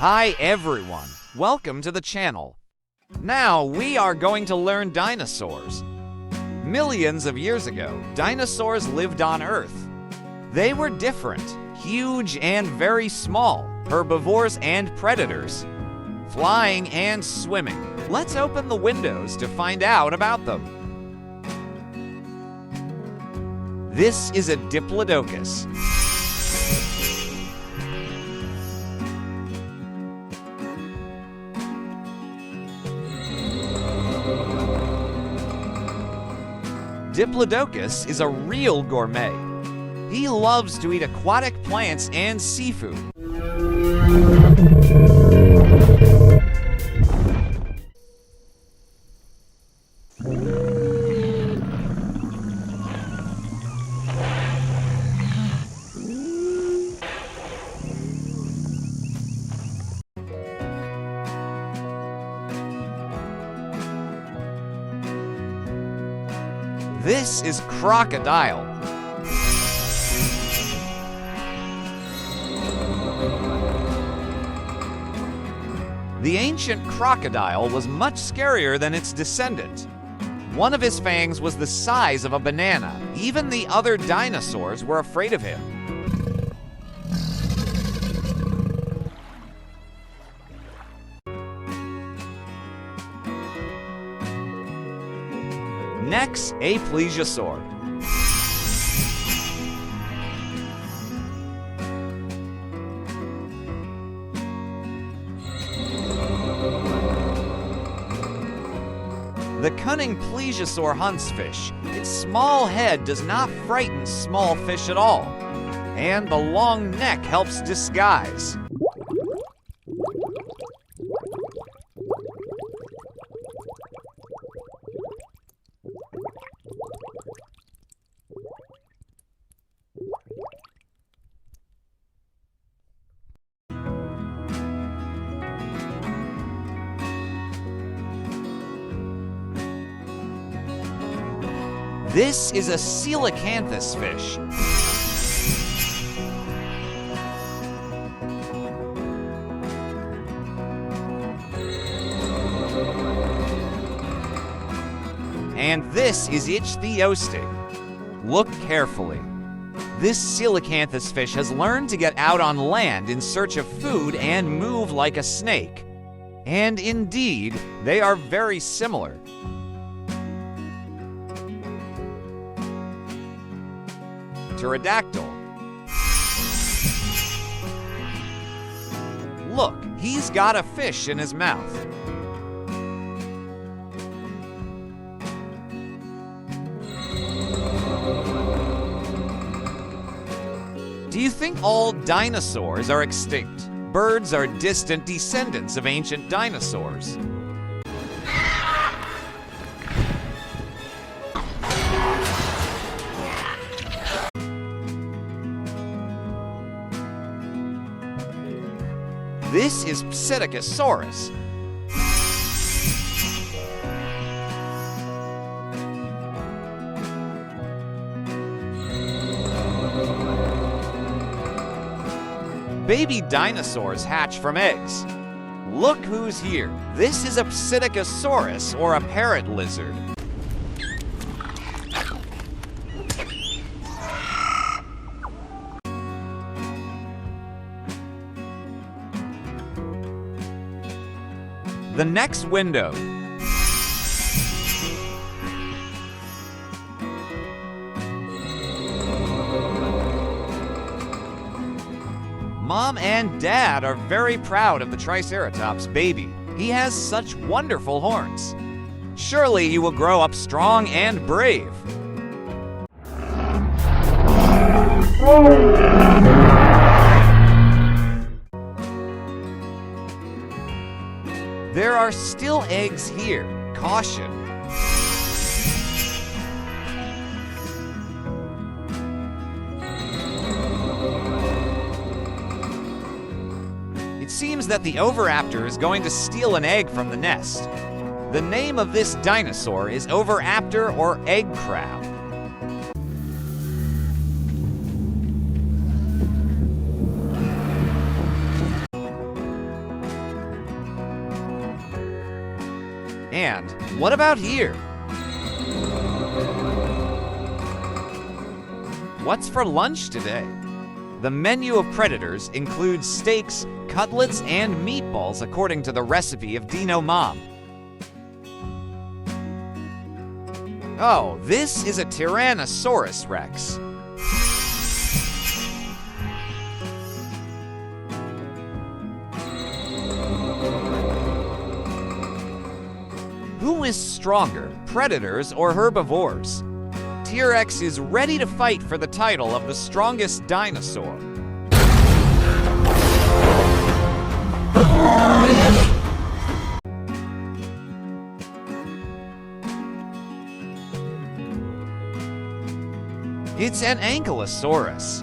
Hi everyone, welcome to the channel. Now we are going to learn dinosaurs. Millions of years ago, dinosaurs lived on Earth. They were different, huge and very small, herbivores and predators, flying and swimming. Let's open the windows to find out about them. This is a Diplodocus. Diplodocus is a real gourmet. He loves to eat aquatic plants and seafood. This is crocodile. The ancient crocodile was much scarier than its descendant. One of his fangs was the size of a banana. Even the other dinosaurs were afraid of him. Next, a plesiosaur. The cunning plesiosaur hunts fish. Its small head does not frighten small fish at all, and the long neck helps disguise. This is a coelacanthus fish. And this is Ichthyoste. Look carefully. This coelacanthus fish has learned to get out on land in search of food and move like a snake. And indeed, they are very similar. Pterodactyl. Look, he's got a fish in his mouth. Do you think all dinosaurs are extinct? Birds are distant descendants of ancient dinosaurs. This is Psittacosaurus. Baby dinosaurs hatch from eggs. Look who's here. This is a Psittacosaurus, or a parrot lizard. The next window. Mom and Dad are very proud of the Triceratops baby. He has such wonderful horns. Surely he will grow up strong and brave. There are still eggs here. Caution. It seems that the Oviraptor is going to steal an egg from the nest. The name of this dinosaur is Oviraptor or egg crab. And what about here? What's for lunch today? The menu of Predators includes steaks, cutlets, and meatballs according to the recipe of Dino Mom. Oh, this is a Tyrannosaurus Rex. Who is stronger, predators or herbivores? T-Rex is ready to fight for the title of the strongest dinosaur. It's an Ankylosaurus.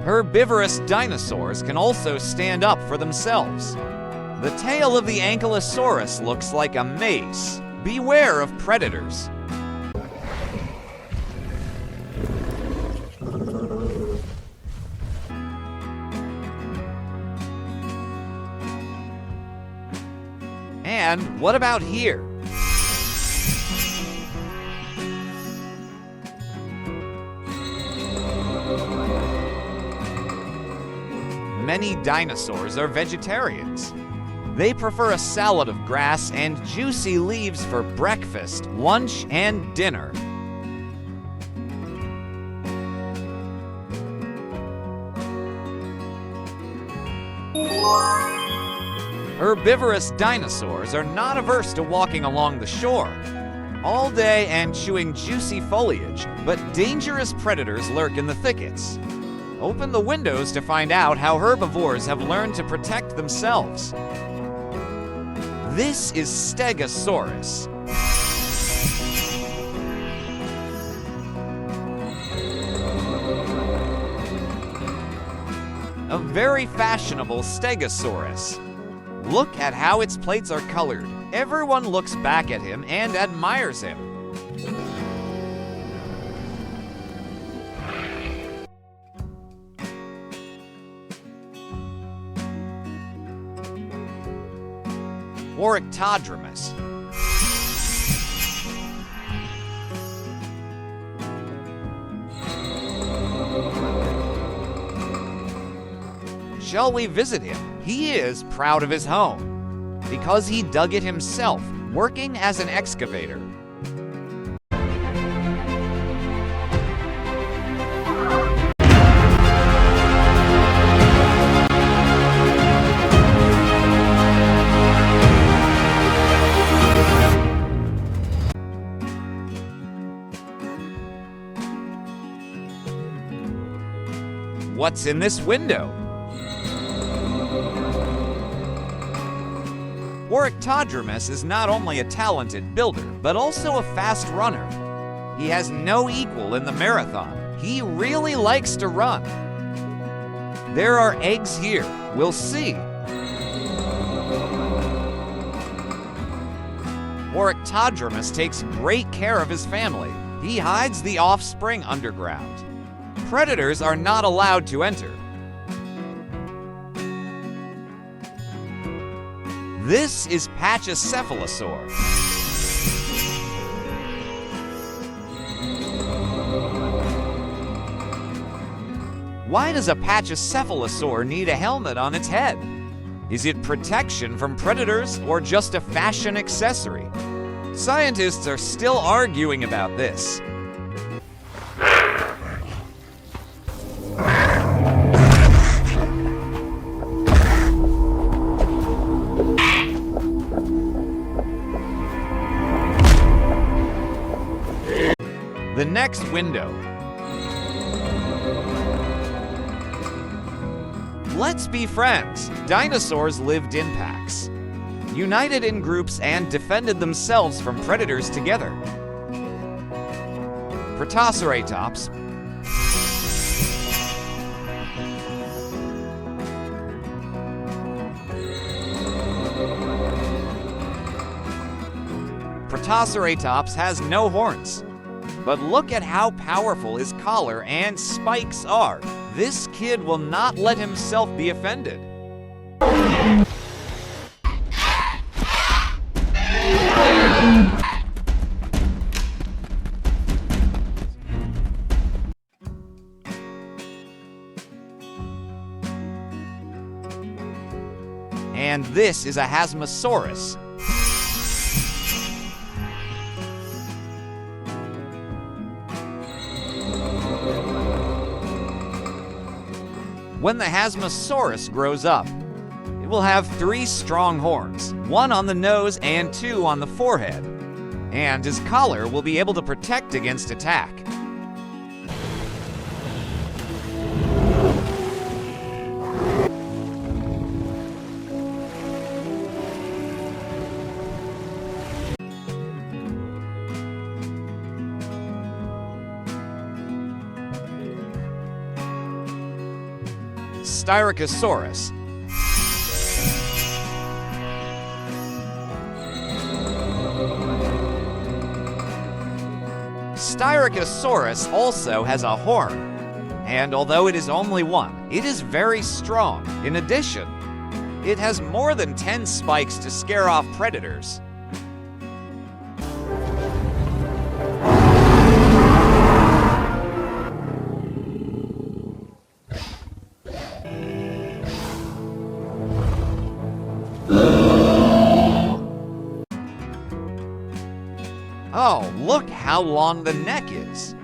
Herbivorous dinosaurs can also stand up for themselves. The tail of the Ankylosaurus looks like a mace. Beware of predators. And what about here? Many dinosaurs are vegetarians. They prefer a salad of grass and juicy leaves for breakfast, lunch, and dinner. Herbivorous dinosaurs are not averse to walking along the shore all day and chewing juicy foliage, but dangerous predators lurk in the thickets. Open the windows to find out how herbivores have learned to protect themselves. This is Stegosaurus. A very fashionable Stegosaurus. Look at how its plates are colored. Everyone looks back at him and admires him. Orictodromus. Shall we visit him? He is proud of his home because he dug it himself, working as an excavator. What's in this window? Orictodromus is not only a talented builder, but also a fast runner. He has no equal in the marathon. He really likes to run. There are eggs here. We'll see. Orictodromus takes great care of his family. He hides the offspring underground. Predators are not allowed to enter. This is Pachycephalosaur. Why does a Pachycephalosaur need a helmet on its head? Is it protection from predators or just a fashion accessory? Scientists are still arguing about this. The next window. Let's be friends. Dinosaurs lived in packs, united in groups and defended themselves from predators together. Protoceratops, Protoceratops has no horns. but look at how powerful his collar and spikes are. This kid will not let himself be offended. And this is a Hasmosaurus. When the Hasmosaurus grows up, it will have 3 strong horns, 1 on the nose and 2 on the forehead, and his collar will be able to protect against attack. Styracosaurus. Styracosaurus also has a horn, and although it is only 1, it is very strong. In addition, it has more than 10 spikes to scare off predators. Oh, look how long the neck is.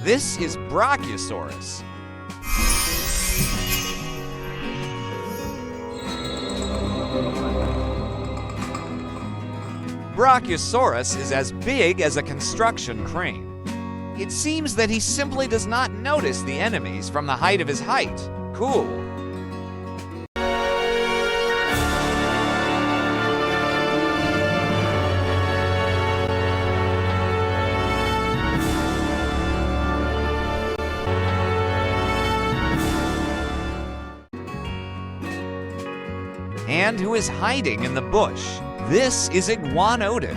This is Brachiosaurus. Brachiosaurus is as big as a construction crane. It seems that he simply does not notice the enemies from the height of his height. Cool. And who is hiding in the bush? This is Iguanodon.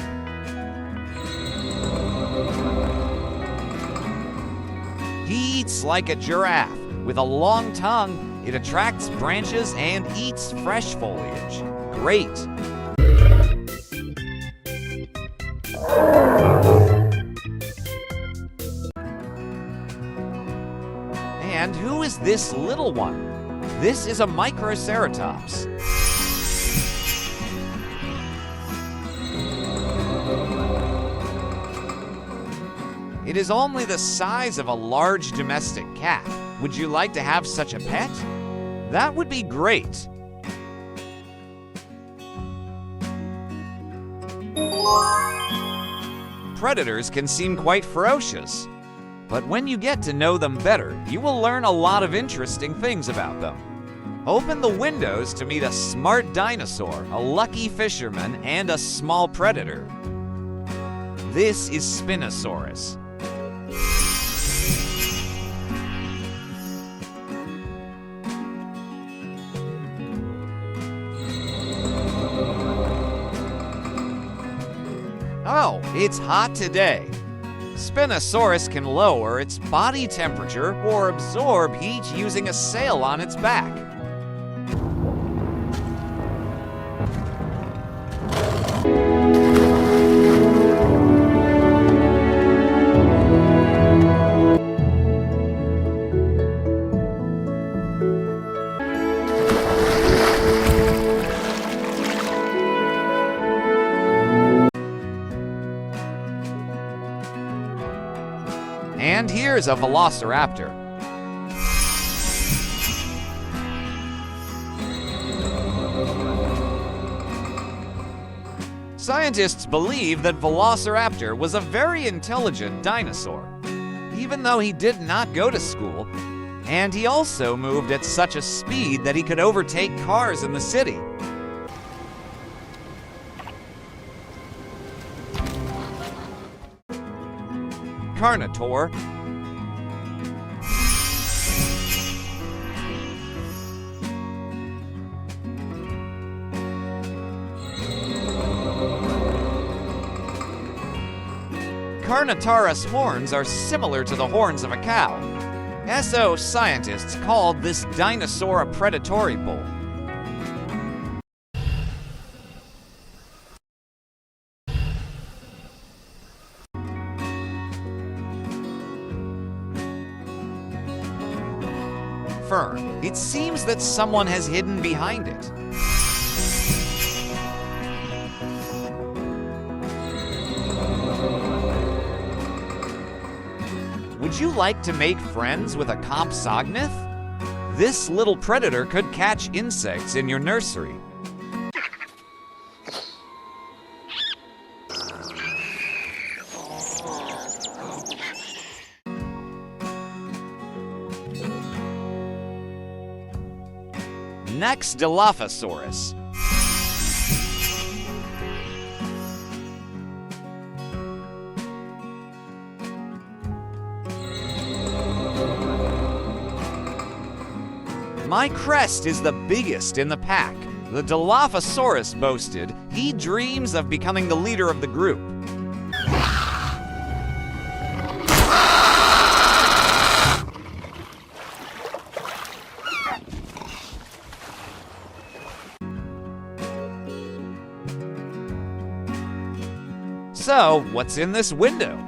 He eats like a giraffe. With a long tongue, it attracts branches and eats fresh foliage. Great. And who is this little one? This is a Microceratops. It is only the size of a large domestic cat. Would you like to have such a pet? That would be great. Predators can seem quite ferocious, but when you get to know them better, you will learn a lot of interesting things about them. Open the windows to meet a smart dinosaur, a lucky fisherman, and a small predator. This is Spinosaurus. Oh, it's hot today. Spinosaurus can lower its body temperature or absorb heat using a sail on its back. And here's a Velociraptor. Scientists believe that Velociraptor was a very intelligent dinosaur, even though he did not go to school, and he also moved at such a speed that he could overtake cars in the city. Carnotaur. Carnotaurus horns are similar to the horns of a cow. So scientists called this dinosaur a predatory bull. Fur. It seems that someone has hidden behind it. Would you like to make friends with a Compsognath? This little predator could catch insects in your nursery. Next, Dilophosaurus. My crest is the biggest in the pack. The Dilophosaurus boasted he dreams of becoming the leader of the group. So, what's in this window?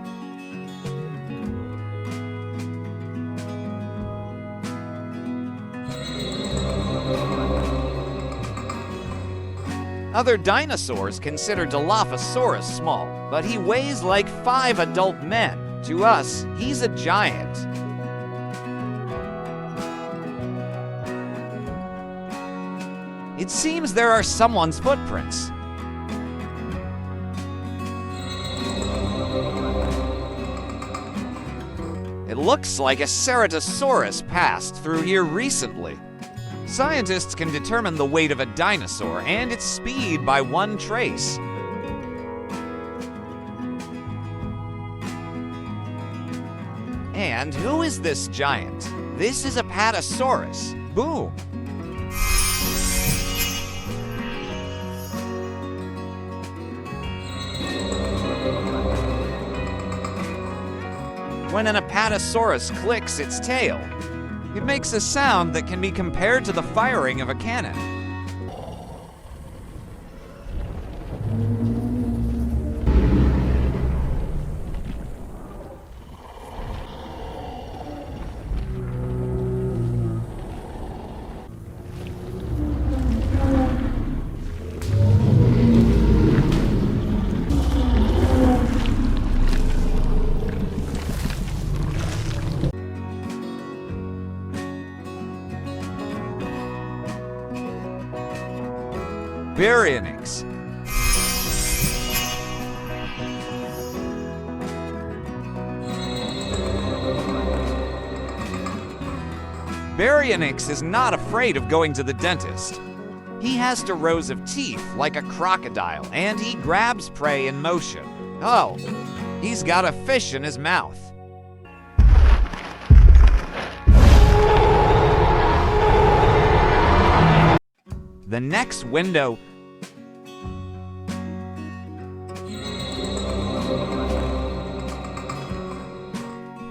Other dinosaurs consider Dilophosaurus small, but he weighs like 5 adult men. To us, he's a giant. It seems there are someone's footprints. It looks like a Ceratosaurus passed through here recently. Scientists can determine the weight of a dinosaur and its speed by one trace. And who is this giant? This is Apatosaurus. Boom! When an Apatosaurus clicks its tail, it makes a sound that can be compared to the firing of a cannon. Baryonyx. Baryonyx is not afraid of going to the dentist. He has 2 rows of teeth like a crocodile, and he grabs prey in motion. Oh, he's got a fish in his mouth. The next window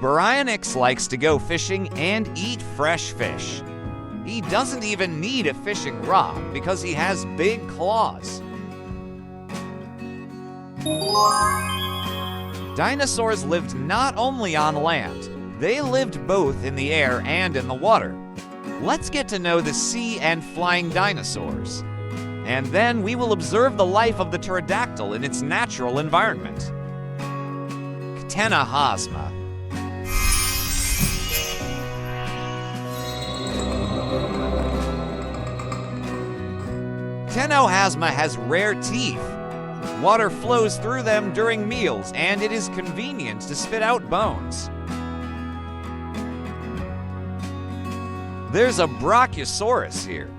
Baryonyx likes to go fishing and eat fresh fish. He doesn't even need a fishing rod because he has big claws. Dinosaurs lived not only on land, they lived both in the air and in the water. Let's get to know the sea and flying dinosaurs. And then we will observe the life of the pterodactyl in its natural environment. Ctenohasma. Ctenohasma has rare teeth. Water flows through them during meals, and it is convenient to spit out bones. There's a Brachiosaurus here.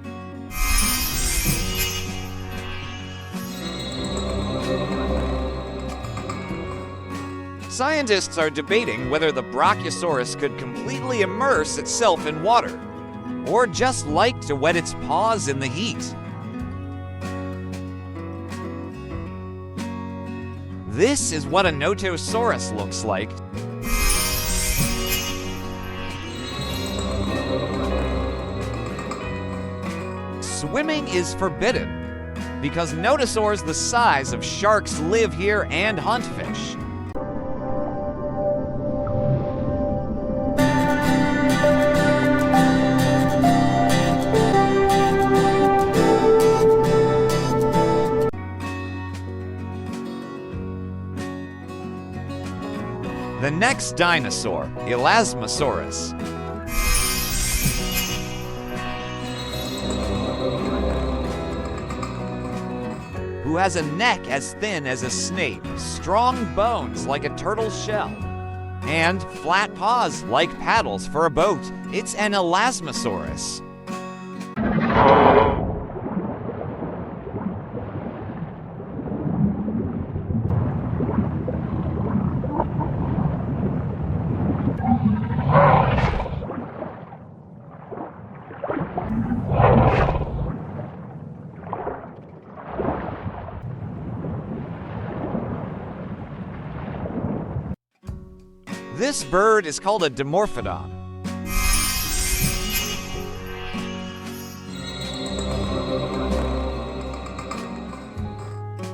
Scientists are debating whether the Brachiosaurus could completely immerse itself in water, or just like to wet its paws in the heat. This is what a Notosaurus looks like. Swimming is forbidden because notosaurs the size of sharks live here and hunt fish. The next dinosaur, Elasmosaurus. Who has a neck as thin as a snake, strong bones like a turtle's shell, and flat paws like paddles for a boat. It's an Elasmosaurus. This bird is called a Dimorphodon.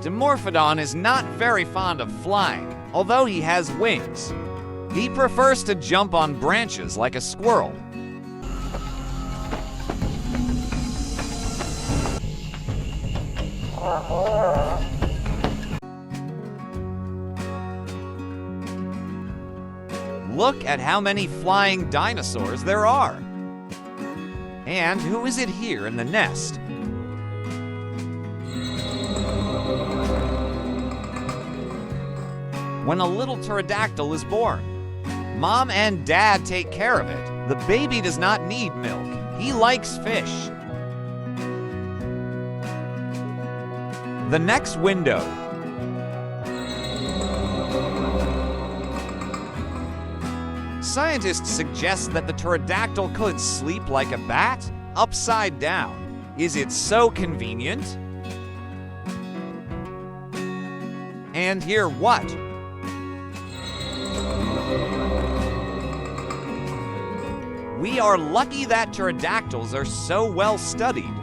Dimorphodon is not very fond of flying, although he has wings. He prefers to jump on branches like a squirrel. Look at how many flying dinosaurs there are. And who is it here in the nest? When a little pterodactyl is born, Mom and Dad take care of it. The baby does not need milk. He likes fish. The next window. Scientists suggest that the pterodactyl could sleep like a bat, upside down. Is it so convenient? And hear what? We are lucky that pterodactyls are so well studied.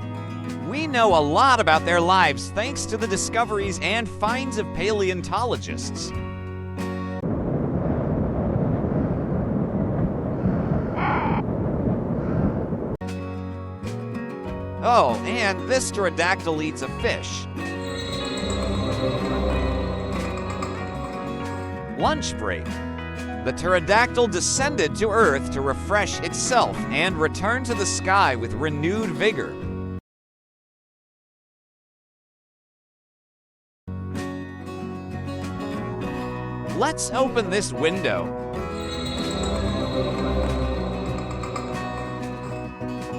We know a lot about their lives thanks to the discoveries and finds of paleontologists. Oh, and this pterodactyl eats a fish. Lunch break. The pterodactyl descended to Earth to refresh itself and return to the sky with renewed vigor. Let's open this window.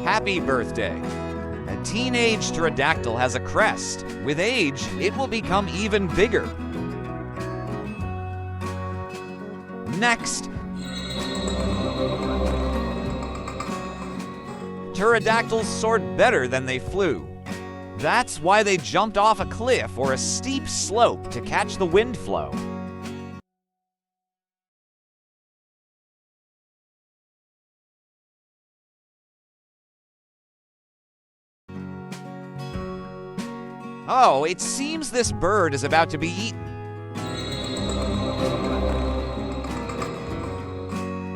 Happy birthday. A teenage pterodactyl has a crest. With age, it will become even bigger. Next. Pterodactyls soared better than they flew. That's why they jumped off a cliff or a steep slope to catch the wind flow. Oh, it seems this bird is about to be eaten.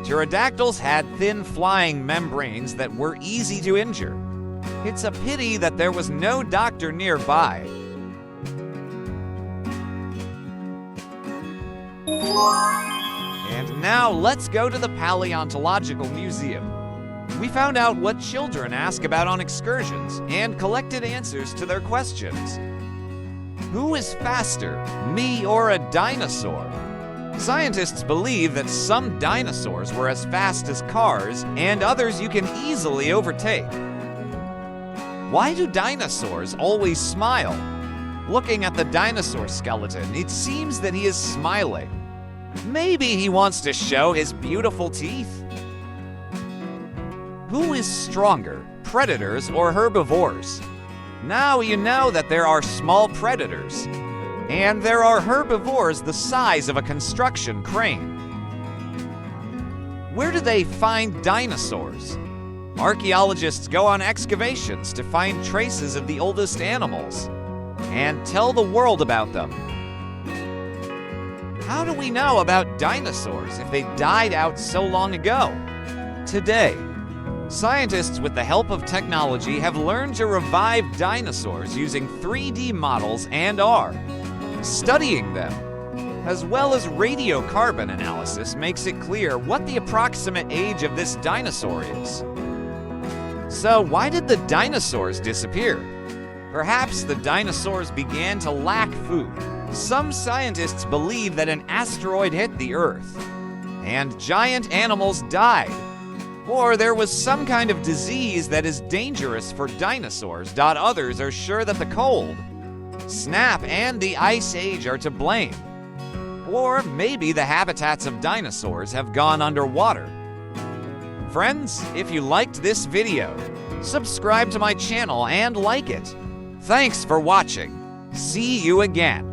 Pterodactyls had thin flying membranes that were easy to injure. It's a pity that there was no doctor nearby. And now let's go to the Paleontological Museum. We found out what children ask about on excursions and collected answers to their questions. Who is faster, me or a dinosaur? Scientists believe that some dinosaurs were as fast as cars and others you can easily overtake. Why do dinosaurs always smile? Looking at the dinosaur skeleton, it seems that he is smiling. Maybe he wants to show his beautiful teeth. Who is stronger, predators or herbivores? Now you know that there are small predators. And there are herbivores the size of a construction crane. Where do they find dinosaurs? Archaeologists go on excavations to find traces of the oldest animals and tell the world about them. How do we know about dinosaurs if they died out so long ago? Today, scientists with the help of technology have learned to revive dinosaurs using 3D models and are studying them, as well as radiocarbon analysis makes it clear what the approximate age of this dinosaur is. So why did the dinosaurs disappear? Perhaps the dinosaurs began to lack food. Some scientists believe that an asteroid hit the Earth, and giant animals died. Or there was some kind of disease that is dangerous for dinosaurs. Others are sure that the cold snap and the Ice Age are to blame. Or maybe the habitats of dinosaurs have gone underwater. Friends, if you liked this video, subscribe to my channel and like it. Thanks for watching. See you again.